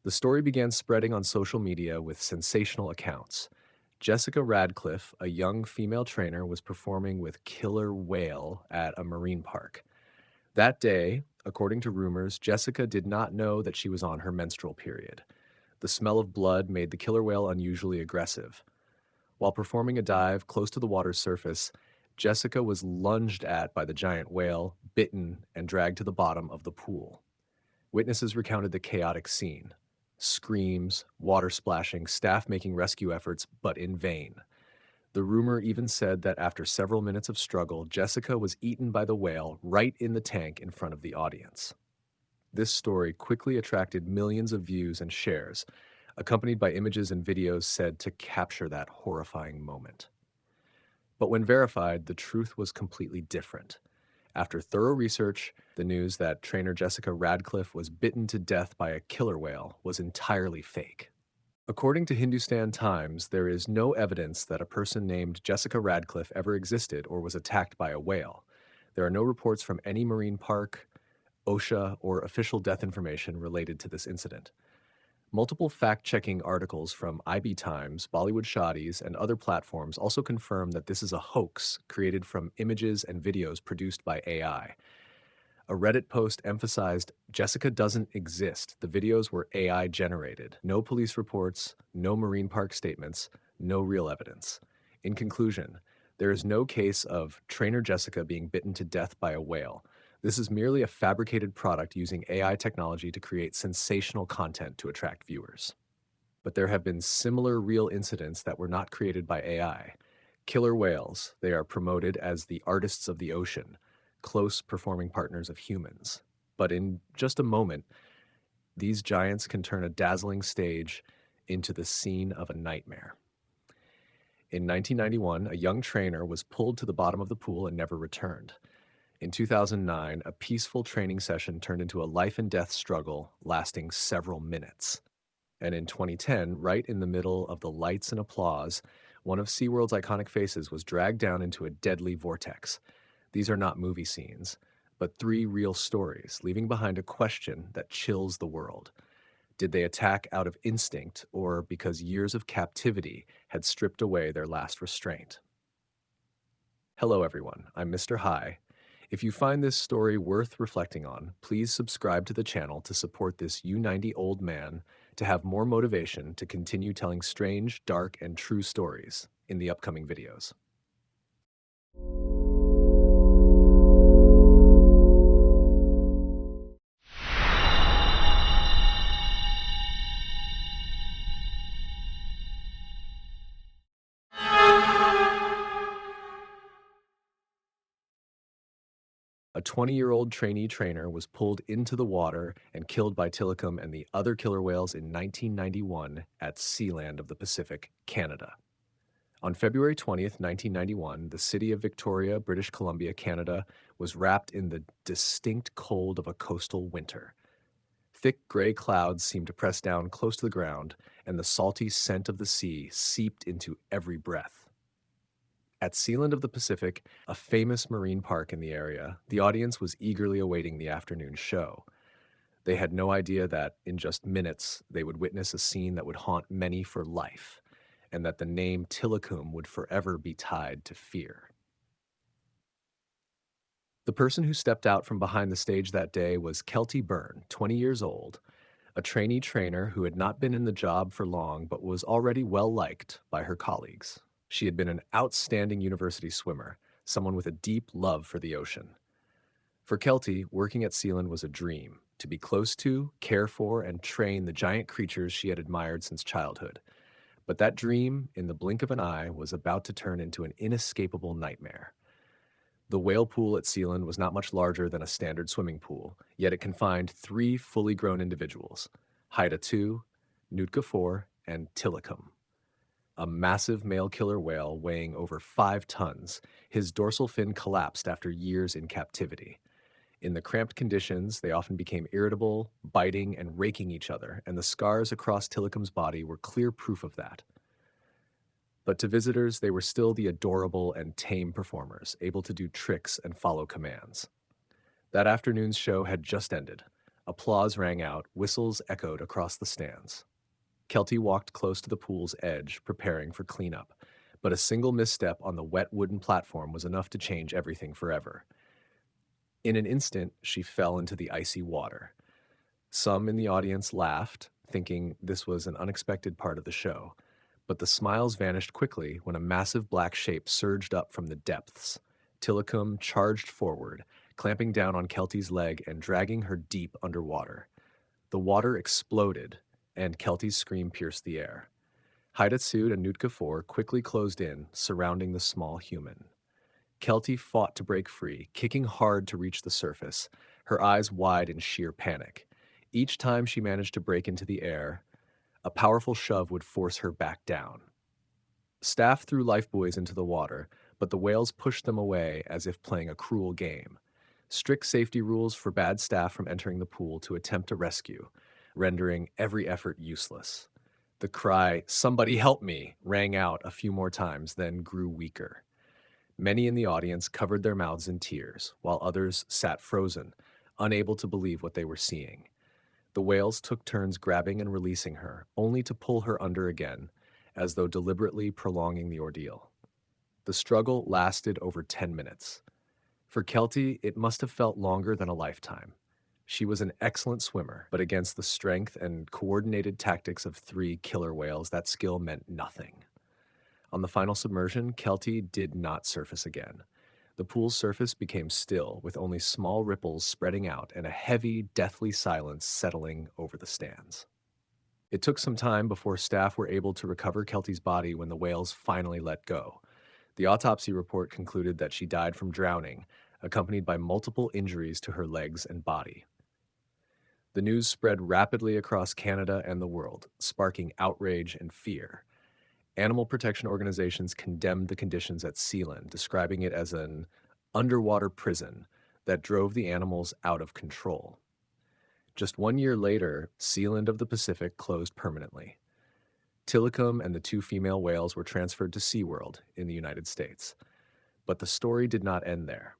The story began spreading on social media with sensational accounts. Jessica Radcliffe, a young female trainer, was performing with killer whale at a marine park. That day, according to rumors, Jessica did not know that she was on her menstrual period. The smell of blood made the killer whale unusually aggressive. While performing a dive close to the water's surface, Jessica was lunged at by the giant whale, bitten, and dragged to the bottom of the pool. Witnesses recounted the chaotic scene: screams, water splashing, staff making rescue efforts, but in vain. The rumor even said that after several minutes of struggle, Jessica was eaten by the whale right in the tank in front of the audience. This story quickly attracted millions of views and shares, accompanied by images and videos said to capture that horrifying moment. But when verified, the truth was completely different. After thorough research, the news that trainer Jessica Radcliffe was bitten to death by a killer whale was entirely fake. According to Hindustan Times, there is no evidence that a person named Jessica Radcliffe ever existed or was attacked by a whale. There are no reports from any marine park, OSHA, or official death information related to this incident. Multiple fact-checking articles from IB Times, Bollywood Shotties, and other platforms also confirm that this is a hoax created from images and videos produced by AI. A Reddit post emphasized Jessica doesn't exist. The videos were AI generated. No police reports, no marine park statements, no real evidence. In conclusion, there is no case of trainer Jessica being bitten to death by a whale. This is merely a fabricated product using AI technology to create sensational content to attract viewers. But there have been similar real incidents that were not created by AI. Killer whales, they are promoted as the artists of the ocean, close performing partners of humans. But in just a moment, these giants can turn a dazzling stage into the scene of a nightmare. In 1991, a young trainer was pulled to the bottom of the pool and never returned. In 2009, a peaceful training session turned into a life and death struggle lasting several minutes. And in 2010, right in the middle of the lights and applause, one of SeaWorld's iconic faces was dragged down into a deadly vortex. These are not movie scenes, but three real stories, leaving behind a question that chills the world. Did they attack out of instinct or because years of captivity had stripped away their last restraint? Hello, everyone. I'm Mr. High. If you find this story worth reflecting on, please subscribe to the channel to support this U90 old man to have more motivation to continue telling strange, dark, and true stories in the upcoming videos. A 20-year-old trainee trainer was pulled into the water and killed by Tilikum and the other killer whales in 1991 at Sealand of the Pacific, Canada. On February 20th, 1991, the city of Victoria, British Columbia, Canada, was wrapped in the distinct cold of a coastal winter. Thick gray clouds seemed to press down close to the ground, and the salty scent of the sea seeped into every breath. At Sealand of the Pacific, a famous marine park in the area, the audience was eagerly awaiting the afternoon show. They had no idea that, in just minutes, they would witness a scene that would haunt many for life, and that the name Tilikum would forever be tied to fear. The person who stepped out from behind the stage that day was Kelty Byrne, 20 years old, a trainee trainer who had not been in the job for long but was already well liked by her colleagues. She had been an outstanding university swimmer, someone with a deep love for the ocean. For Kelty, working at Sealand was a dream, to be close to, care for, and train the giant creatures she had admired since childhood. But that dream, in the blink of an eye, was about to turn into an inescapable nightmare. The whale pool at Sealand was not much larger than a standard swimming pool, yet it confined 3 fully grown individuals: Haida 2, Nootka 4, and Tilikum. A massive male killer whale weighing over 5 tons, his dorsal fin collapsed after years in captivity. In the cramped conditions, they often became irritable, biting and raking each other, and the scars across Tilikum's body were clear proof of that. But to visitors, they were still the adorable and tame performers, able to do tricks and follow commands. That afternoon's show had just ended. Applause rang out, whistles echoed across the stands. Kelty walked close to the pool's edge, preparing for cleanup. But a single misstep on the wet wooden platform was enough to change everything forever. In an instant, she fell into the icy water. Some in the audience laughed, thinking this was an unexpected part of the show. But the smiles vanished quickly when a massive black shape surged up from the depths. Tilikum charged forward, clamping down on Kelty's leg and dragging her deep underwater. The water exploded, and Kelty's scream pierced the air. Haidatsud and Nutkafor quickly closed in, surrounding the small human. Kelty fought to break free, kicking hard to reach the surface, her eyes wide in sheer panic. Each time she managed to break into the air, a powerful shove would force her back down. Staff threw lifebuoys into the water, but the whales pushed them away as if playing a cruel game. Strict safety rules forbade staff from entering the pool to attempt a rescue, rendering every effort useless. The cry, "Somebody help me," rang out a few more times, then grew weaker. Many in the audience covered their mouths in tears, while others sat frozen, unable to believe what they were seeing. The whales took turns grabbing and releasing her, only to pull her under again, as though deliberately prolonging the ordeal. The struggle lasted over 10 minutes. For Kelty, it must have felt longer than a lifetime. She was an excellent swimmer, but against the strength and coordinated tactics of 3 killer whales, that skill meant nothing. On the final submersion, Kelty did not surface again. The pool's surface became still, with only small ripples spreading out and a heavy, deathly silence settling over the stands. It took some time before staff were able to recover Kelty's body when the whales finally let go. The autopsy report concluded that she died from drowning, accompanied by multiple injuries to her legs and body. The news spread rapidly across Canada and the world, sparking outrage and fear. Animal protection organizations condemned the conditions at Sealand, describing it as an underwater prison that drove the animals out of control. Just 1 year later, Sealand of the Pacific closed permanently. Tilikum and the 2 female whales were transferred to SeaWorld in the United States. But the story did not end there.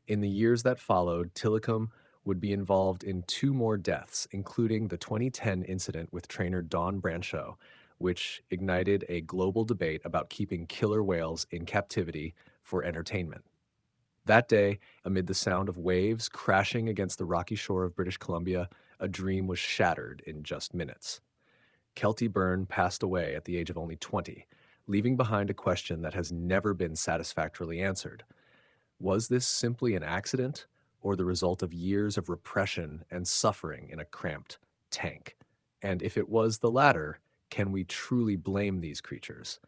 In the years that followed, Tilikum would be involved in 2 more deaths, including the 2010 incident with trainer Dawn Brancheau, which ignited a global debate about keeping killer whales in captivity for entertainment. That day, amid the sound of waves crashing against the rocky shore of British Columbia, a dream was shattered in just minutes. Kelty Byrne passed away at the age of only 20, leaving behind a question that has never been satisfactorily answered. Was this simply an accident, or the result of years of repression and suffering in a cramped tank? And if it was the latter, can we truly blame these creatures?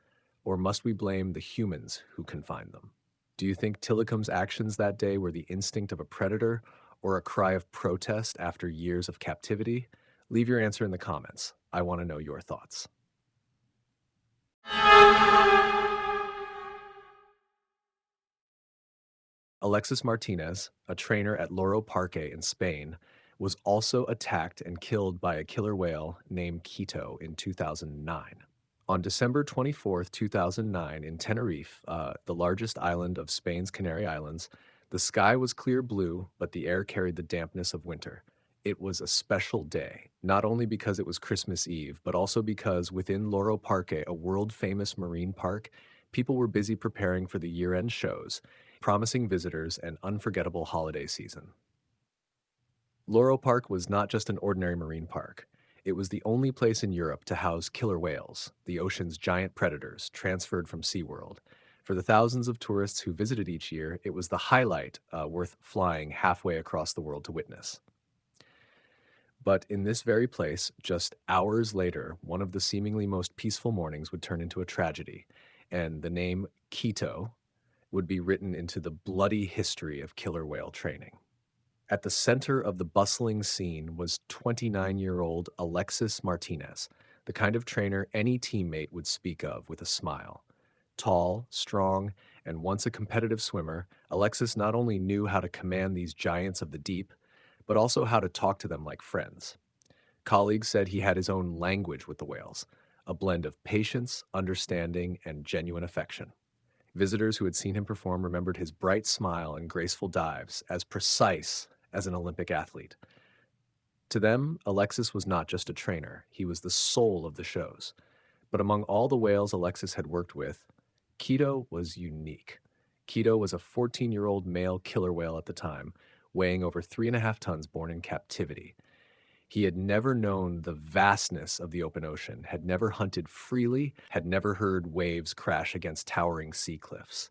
Or must we blame the humans who confined them? Do you think Tilikum's actions that day were the instinct of a predator or a cry of protest after years of captivity? Leave your answer in the comments. I want to know your thoughts. Alexis Martinez, a trainer at Loro Parque in Spain, was also attacked and killed by a killer whale named Quito in 2009. On December 24th, 2009, in Tenerife, the largest island of Spain's Canary Islands, the sky was clear blue, but the air carried the dampness of winter. It was a special day, not only because it was Christmas Eve, but also because within Loro Parque, a world-famous marine park, people were busy preparing for the year-end shows, promising visitors an unforgettable holiday season. Loro Park was not just an ordinary marine park. It was the only place in Europe to house killer whales, the ocean's giant predators, transferred from SeaWorld. For the thousands of tourists who visited each year, it was the highlight worth flying halfway across the world to witness. But in this very place, just hours later, one of the seemingly most peaceful mornings would turn into a tragedy, and the name Quito would be written into the bloody history of killer whale training. At the center of the bustling scene was 29-year-old Alexis Martinez, the kind of trainer any teammate would speak of with a smile. Tall, strong, and once a competitive swimmer, Alexis not only knew how to command these giants of the deep, but also how to talk to them like friends. Colleagues said he had his own language with the whales, a blend of patience, understanding, and genuine affection. Visitors who had seen him perform remembered his bright smile and graceful dives, as precise as an Olympic athlete. To them, Alexis was not just a trainer, he was the soul of the shows. But among all the whales Alexis had worked with, Keto was unique. Keto was a 14-year-old male killer whale at the time, weighing over 3.5 tons, born in captivity. He had never known the vastness of the open ocean, had never hunted freely, had never heard waves crash against towering sea cliffs.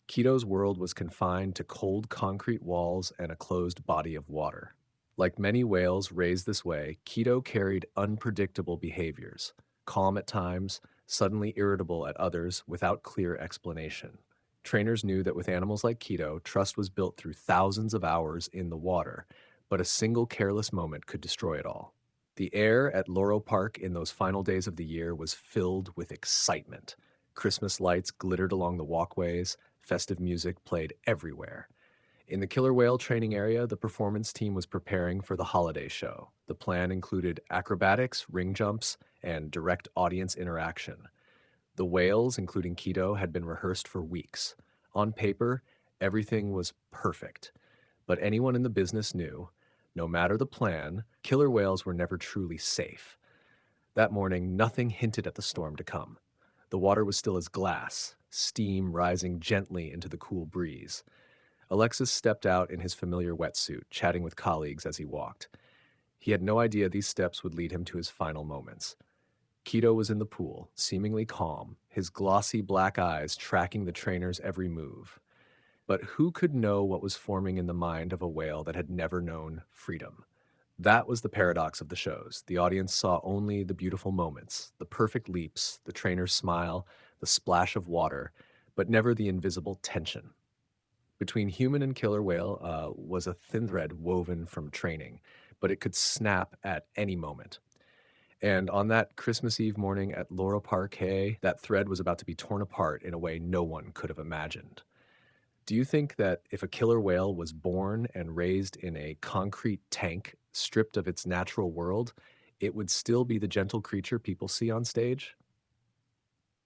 Keto's world was confined to cold concrete walls and a closed body of water. Like many whales raised this way, Keto carried unpredictable behaviors, calm at times, suddenly irritable at others without clear explanation. Trainers knew that with animals like Keto, trust was built through thousands of hours in the water, but a single careless moment could destroy it all. The air at Laurel Park in those final days of the year was filled with excitement. Christmas lights glittered along the walkways, festive music played everywhere. In the killer whale training area, the performance team was preparing for the holiday show. The plan included acrobatics, ring jumps, and direct audience interaction. The whales, including Keto, had been rehearsed for weeks. On paper, everything was perfect. But anyone in the business knew, no matter the plan, killer whales were never truly safe. That morning, nothing hinted at the storm to come. The water was still as glass, steam rising gently into the cool breeze. Alexis stepped out in his familiar wetsuit, chatting with colleagues as he walked. He had no idea these steps would lead him to his final moments. Keto was in the pool, seemingly calm, his glossy black eyes tracking the trainer's every move. But who could know what was forming in the mind of a whale that had never known freedom? That was the paradox of the shows. The audience saw only the beautiful moments, the perfect leaps, the trainer's smile, the splash of water, but never the invisible tension. Between human and killer whale was a thin thread woven from training, but it could snap at any moment. And on that Christmas Eve morning at Laurel Park, that thread was about to be torn apart in a way no one could have imagined. Do you think that if a killer whale was born and raised in a concrete tank, stripped of its natural world, it would still be the gentle creature people see on stage?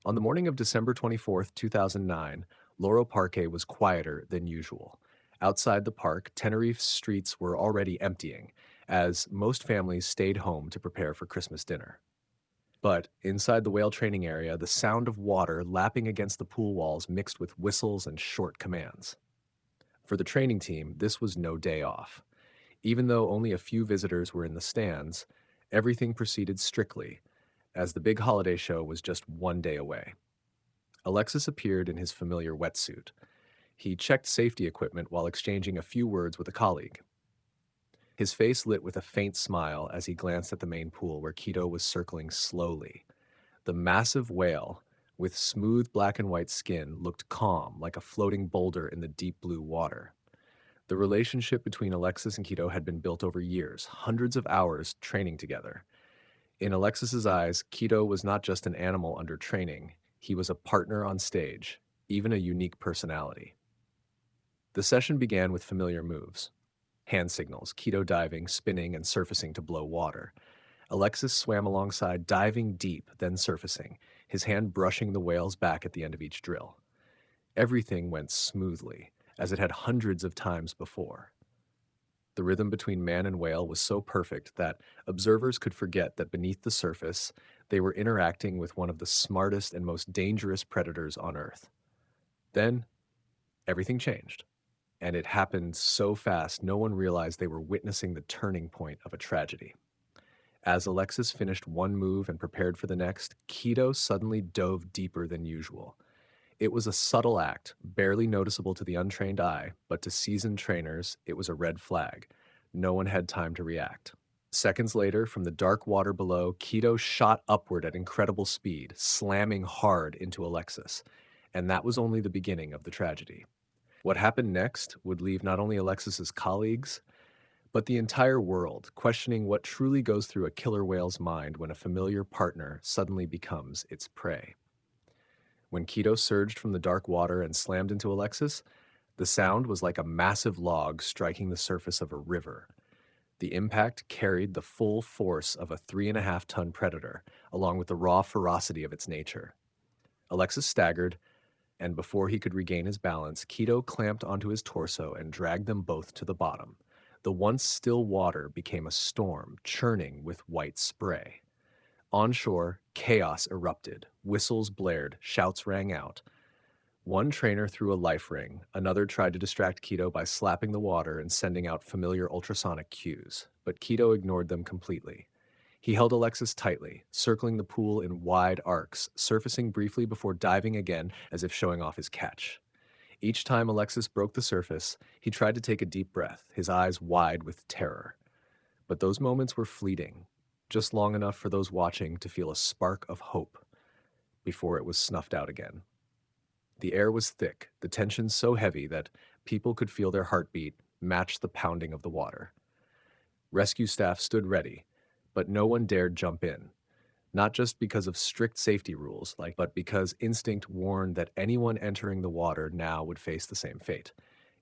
On the morning of December 24th, 2009, Laurel Parque was quieter than usual. Outside the park, Tenerife's streets were already emptying, as most families stayed home to prepare for Christmas dinner. But inside the whale training area, the sound of water lapping against the pool walls mixed with whistles and short commands. For the training team, this was no day off. Even though only a few visitors were in the stands, everything proceeded strictly, as the big holiday show was just one day away. Alexis appeared in his familiar wetsuit. He checked safety equipment while exchanging a few words with a colleague. His face lit with a faint smile as he glanced at the main pool where Keto was circling slowly. The massive whale, with smooth black and white skin, looked calm like a floating boulder in the deep blue water. The relationship between Alexis and Keto had been built over years, hundreds of hours training together. In Alexis's eyes, Keto was not just an animal under training, he was a partner on stage, even a unique personality. The session began with familiar moves. Hand signals, Keto diving, spinning, and surfacing to blow water. Alexis swam alongside, diving deep, then surfacing, his hand brushing the whale's back at the end of each drill. Everything went smoothly, as it had hundreds of times before. The rhythm between man and whale was so perfect that observers could forget that beneath the surface, they were interacting with one of the smartest and most dangerous predators on Earth. Then, everything changed. And it happened so fast, no one realized they were witnessing the turning point of a tragedy. As Alexis finished one move and prepared for the next, Keto suddenly dove deeper than usual. It was a subtle act, barely noticeable to the untrained eye, but to seasoned trainers, it was a red flag. No one had time to react. Seconds later, from the dark water below, Keto shot upward at incredible speed, slamming hard into Alexis. And that was only the beginning of the tragedy. What happened next would leave not only Alexis's colleagues, but the entire world questioning what truly goes through a killer whale's mind when a familiar partner suddenly becomes its prey. When Keto surged from the dark water and slammed into Alexis, the sound was like a massive log striking the surface of a river. The impact carried the full force of a 3.5-ton predator, along with the raw ferocity of its nature. Alexis staggered, and before he could regain his balance, Keto clamped onto his torso and dragged them both to the bottom. The once still water became a storm, churning with white spray. Onshore, chaos erupted. Whistles blared, shouts rang out. One trainer threw a life ring, another tried to distract Keto by slapping the water and sending out familiar ultrasonic cues, but Keto ignored them completely. He held Alexis tightly, circling the pool in wide arcs, surfacing briefly before diving again as if showing off his catch. Each time Alexis broke the surface, he tried to take a deep breath, his eyes wide with terror. But those moments were fleeting, just long enough for those watching to feel a spark of hope before it was snuffed out again. The air was thick, the tension so heavy that people could feel their heartbeat match the pounding of the water. Rescue staff stood ready, but no one dared jump in, not just because of strict safety rules, but because instinct warned that anyone entering the water now would face the same fate.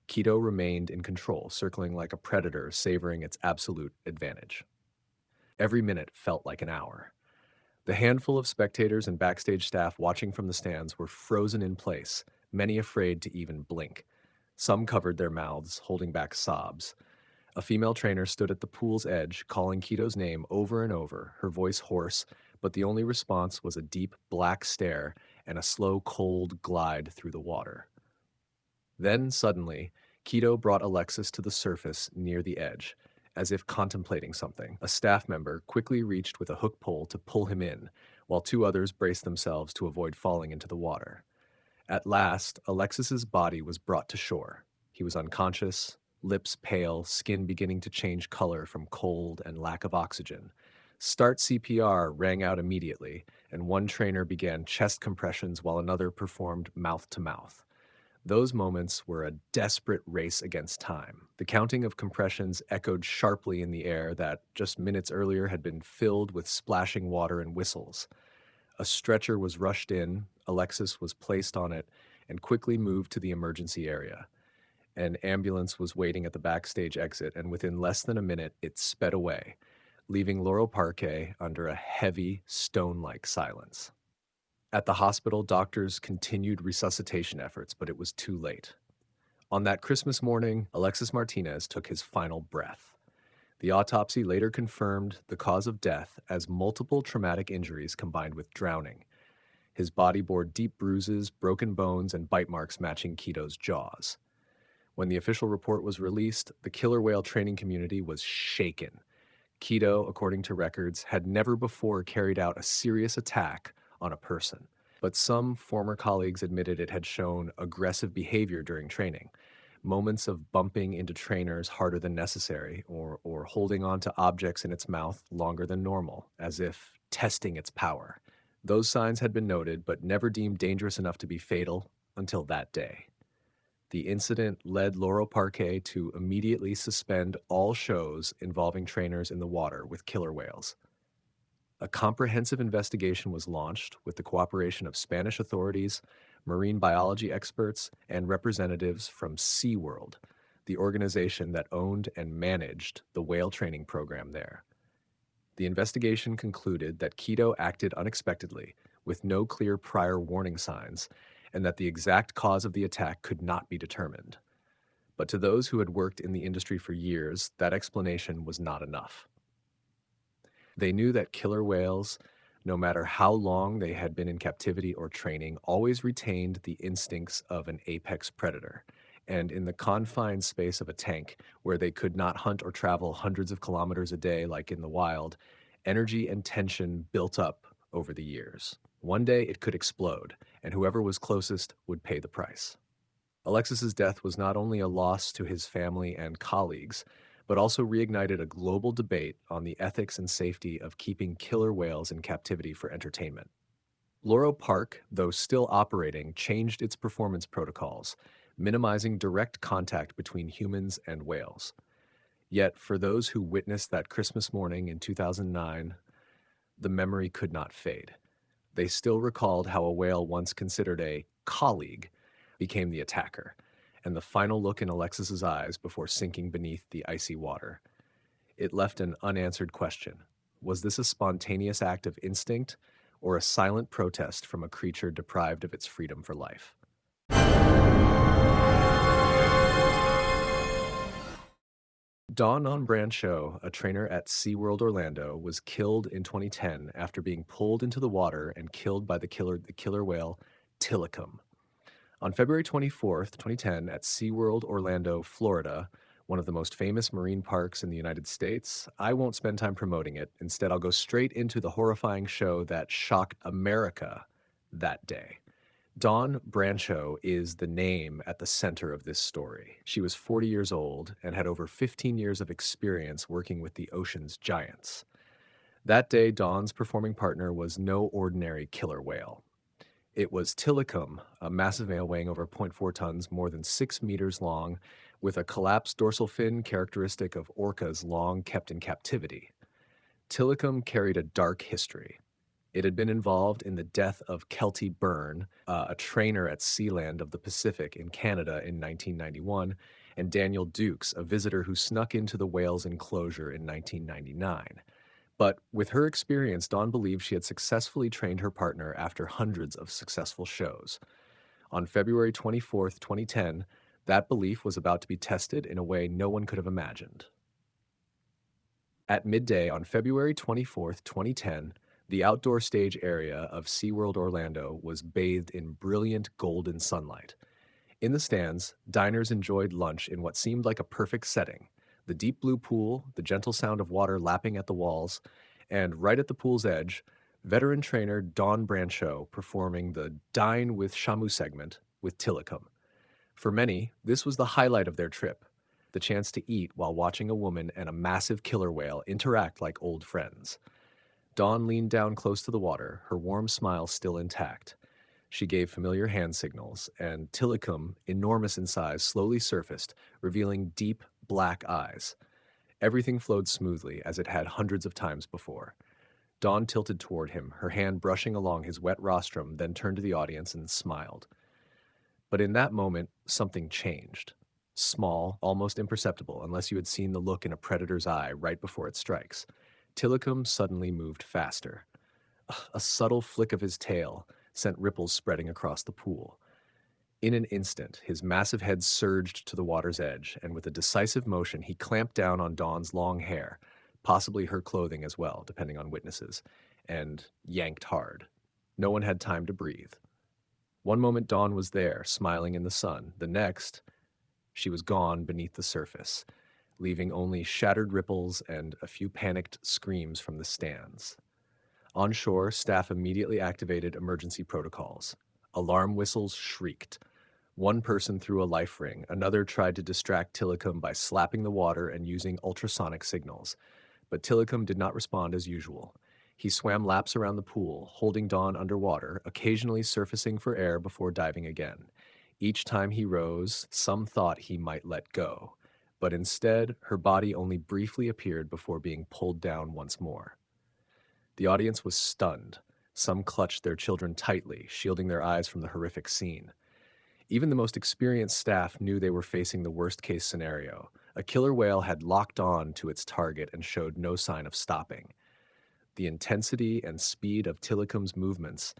Keto remained in control, circling like a predator, savoring its absolute advantage. Every minute felt like an hour. The handful of spectators and backstage staff watching from the stands were frozen in place, many afraid to even blink. Some covered their mouths, holding back sobs. A female trainer stood at the pool's edge, calling Keto's name over and over, her voice hoarse, but the only response was a deep black stare and a slow, cold glide through the water. Then, suddenly, Keto brought Alexis to the surface near the edge, as if contemplating something. A staff member quickly reached with a hook pole to pull him in, while two others braced themselves to avoid falling into the water. At last, Alexis's body was brought to shore. He was unconscious, lips pale, skin beginning to change color from cold and lack of oxygen. Start CPR rang out immediately, and one trainer began chest compressions while another performed mouth to mouth. Those moments were a desperate race against time. The counting of compressions echoed sharply in the air that, just minutes earlier, had been filled with splashing water and whistles. A stretcher was rushed in, Alexis was placed on it, and quickly moved to the emergency area. An ambulance was waiting at the backstage exit, and within less than a minute, it sped away, leaving Laurel Parquet under a heavy, stone-like silence. At the hospital, doctors continued resuscitation efforts, but it was too late. On that Christmas morning, Alexis Martinez took his final breath. The autopsy later confirmed the cause of death as multiple traumatic injuries combined with drowning. His body bore deep bruises, broken bones, and bite marks matching Keto's jaws. When the official report was released, the killer whale training community was shaken. Keto, according to records, had never before carried out a serious attack on a person, but some former colleagues admitted it had shown aggressive behavior during training. Moments of bumping into trainers harder than necessary, or holding on to objects in its mouth longer than normal, as if testing its power. Those signs had been noted, but never deemed dangerous enough to be fatal until that day. The incident led Laurel Parquet to immediately suspend all shows involving trainers in the water with killer whales. A comprehensive investigation was launched with the cooperation of Spanish authorities, marine biology experts, and representatives from SeaWorld, the organization that owned and managed the whale training program there. The investigation concluded that Keto acted unexpectedly, with no clear prior warning signs, and that the exact cause of the attack could not be determined. But to those who had worked in the industry for years, that explanation was not enough. They knew that killer whales, no matter how long they had been in captivity or training, always retained the instincts of an apex predator. And in the confined space of a tank, where they could not hunt or travel hundreds of kilometers a day like in the wild, energy and tension built up over the years. One day it could explode, and whoever was closest would pay the price. Alexis's death was not only a loss to his family and colleagues, but also reignited a global debate on the ethics and safety of keeping killer whales in captivity for entertainment. Laurel Park, though still operating, changed its performance protocols, minimizing direct contact between humans and whales. Yet, for those who witnessed that Christmas morning in 2009, the memory could not fade. They still recalled how a whale once considered a colleague became the attacker, and the final look in Alexis's eyes before sinking beneath the icy water. It left an unanswered question. Was this a spontaneous act of instinct, or a silent protest from a creature deprived of its freedom for life? Dawn Brancho, a trainer at SeaWorld Orlando, was killed in 2010 after being pulled into the water and killed by the killer whale Tilikum. On February 24th, 2010, at SeaWorld Orlando, Florida, one of the most famous marine parks in the United States, I won't spend time promoting it. Instead, I'll go straight into the horrifying show that shocked America that day. Dawn Brancho is the name at the center of this story. She was 40 years old and had over 15 years of experience working with the ocean's giants. That day, Dawn's performing partner was no ordinary killer whale. It was Tilikum, a massive male weighing over zero point 0.4 tons, more than 6 meters long, with a collapsed dorsal fin characteristic of orcas long kept in captivity. Tilikum carried a dark history. It had been involved in the death of Kelty Byrne, a trainer at Sealand of the Pacific in Canada in 1991, and Daniel Dukes, a visitor who snuck into the whale's enclosure in 1999. But with her experience, Dawn believed she had successfully trained her partner after hundreds of successful shows. On February 24th, 2010, that belief was about to be tested in a way no one could have imagined. At midday on February 24th, 2010, the outdoor stage area of SeaWorld Orlando was bathed in brilliant golden sunlight. In the stands, diners enjoyed lunch in what seemed like a perfect setting: the deep blue pool, the gentle sound of water lapping at the walls, and right at the pool's edge, veteran trainer Dawn Brancho performing the Dine with Shamu segment with Tilikum. For many, this was the highlight of their trip: the chance to eat while watching a woman and a massive killer whale interact like old friends. Dawn leaned down close to the water, her warm smile still intact. She gave familiar hand signals, and Tilikum, enormous in size, slowly surfaced, revealing deep, black eyes. Everything flowed smoothly, as it had hundreds of times before. Dawn tilted toward him, her hand brushing along his wet rostrum, then turned to the audience and smiled. But in that moment, something changed. Small, almost imperceptible, unless you had seen the look in a predator's eye right before it strikes. Tilikum suddenly moved faster. A subtle flick of his tail sent ripples spreading across the pool. In an instant, his massive head surged to the water's edge, and with a decisive motion, he clamped down on Dawn's long hair, possibly her clothing as well, depending on witnesses, and yanked hard. No one had time to breathe. One moment Dawn was there, smiling in the sun. The next, she was gone beneath the surface, leaving only shattered ripples and a few panicked screams from the stands. On shore, staff immediately activated emergency protocols. Alarm whistles shrieked. One person threw a life ring, another tried to distract Tilikum by slapping the water and using ultrasonic signals. But Tilikum did not respond as usual. He swam laps around the pool, holding Dawn underwater, occasionally surfacing for air before diving again. Each time he rose, some thought he might let go, but instead, her body only briefly appeared before being pulled down once more. The audience was stunned. Some clutched their children tightly, shielding their eyes from the horrific scene. Even the most experienced staff knew they were facing the worst-case scenario. A killer whale had locked on to its target and showed no sign of stopping. The intensity and speed of Tilikum's movements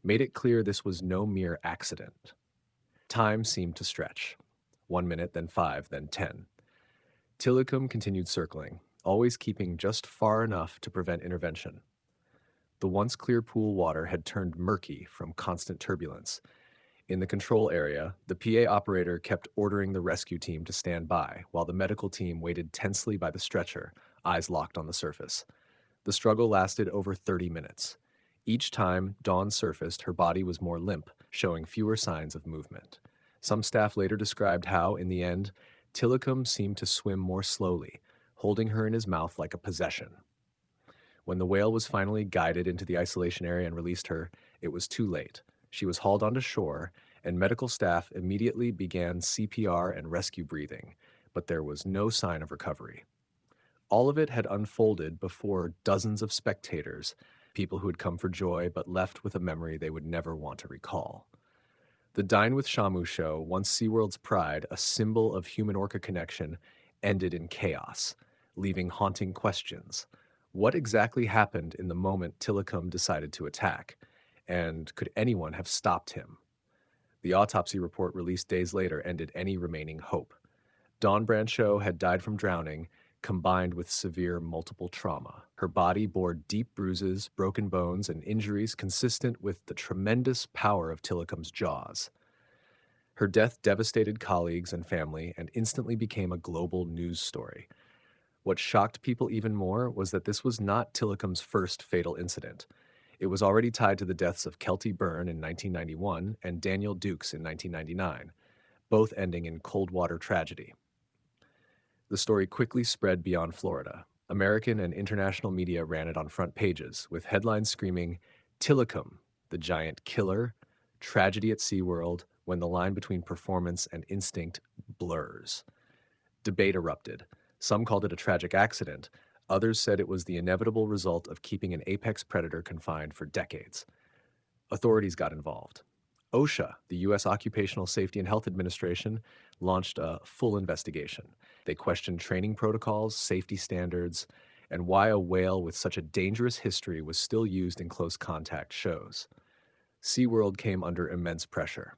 made it clear this was no mere accident. Time seemed to stretch. 1 minute, then 5, then 10. Tilikum continued circling, always keeping just far enough to prevent intervention. The once clear pool water had turned murky from constant turbulence. In the control area, the PA operator kept ordering the rescue team to stand by, while the medical team waited tensely by the stretcher, eyes locked on the surface. The struggle lasted over 30 minutes. Each time Dawn surfaced, her body was more limp, showing fewer signs of movement. Some staff later described how, in the end, Tilikum seemed to swim more slowly, holding her in his mouth like a possession. When the whale was finally guided into the isolation area and released her, it was too late. She was hauled onto shore, and medical staff immediately began CPR and rescue breathing, but there was no sign of recovery. All of it had unfolded before dozens of spectators, people who had come for joy but left with a memory they would never want to recall. The Dine with Shamu show, once SeaWorld's pride, a symbol of human-orca connection, ended in chaos, leaving haunting questions. What exactly happened in the moment Tilikum decided to attack? And could anyone have stopped him? The autopsy report released days later ended any remaining hope. Dawn Brancheau had died from drowning, combined with severe multiple trauma. Her body bore deep bruises, broken bones, and injuries consistent with the tremendous power of Tillicum's jaws. Her death devastated colleagues and family and instantly became a global news story. What shocked people even more was that this was not Tillicum's first fatal incident. It was already tied to the deaths of Kelty Byrne in 1991 and Daniel Dukes in 1999, both ending in cold water tragedy. The story quickly spread beyond Florida. American and international media ran it on front pages, with headlines screaming, Tillicum, the giant killer, tragedy at SeaWorld, when the line between performance and instinct blurs. Debate erupted. Some called it a tragic accident. Others said it was the inevitable result of keeping an apex predator confined for decades. Authorities got involved. OSHA, the U.S. Occupational Safety and Health Administration, launched a full investigation. They questioned training protocols, safety standards, and why a whale with such a dangerous history was still used in close contact shows. SeaWorld came under immense pressure.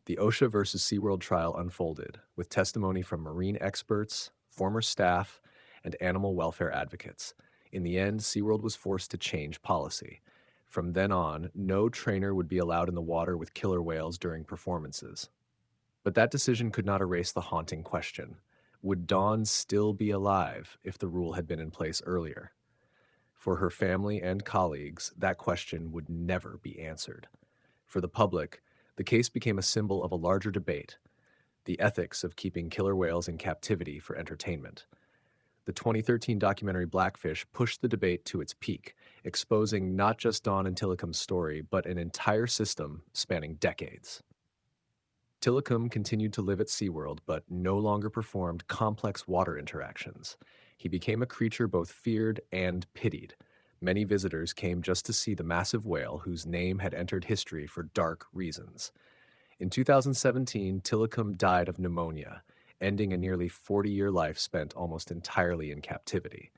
The OSHA versus SeaWorld trial unfolded, with testimony from marine experts, former staff, and animal welfare advocates. In the end, SeaWorld was forced to change policy. From then on, no trainer would be allowed in the water with killer whales during performances. But that decision could not erase the haunting question. Would Dawn still be alive if the rule had been in place earlier? For her family and colleagues, that question would never be answered. For the public, the case became a symbol of a larger debate, the ethics of keeping killer whales in captivity for entertainment. The 2013 documentary Blackfish pushed the debate to its peak, exposing not just Dawn and Tillicum's story, but an entire system spanning decades. Tillicum continued to live at SeaWorld, but no longer performed complex water interactions. He became a creature both feared and pitied. Many visitors came just to see the massive whale whose name had entered history for dark reasons. In 2017, Tillicum died of pneumonia, ending a nearly 40-year life spent almost entirely in captivity.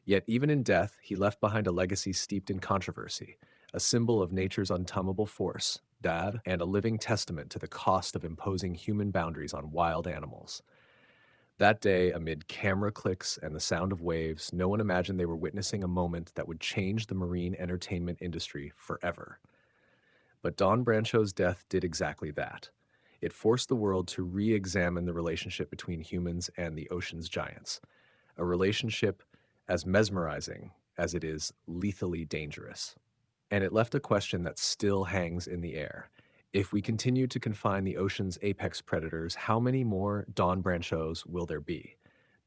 Yet even in death, he left behind a legacy steeped in controversy, a symbol of nature's untamable force, dad, and a living testament to the cost of imposing human boundaries on wild animals. That day, amid camera clicks and the sound of waves, no one imagined they were witnessing a moment that would change the marine entertainment industry forever. But Dawn Brancheau's death did exactly that. It forced the world to re-examine the relationship between humans and the ocean's giants, a relationship as mesmerizing as it is lethally dangerous. And it left a question that still hangs in the air. If we continue to confine the ocean's apex predators, how many more Dawn Brancheaus will there be?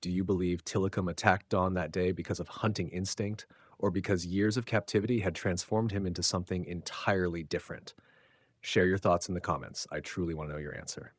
Do you believe Tillicum attacked Dawn that day because of hunting instinct, or because years of captivity had transformed him into something entirely different? Share your thoughts in the comments. I truly want to know your answer.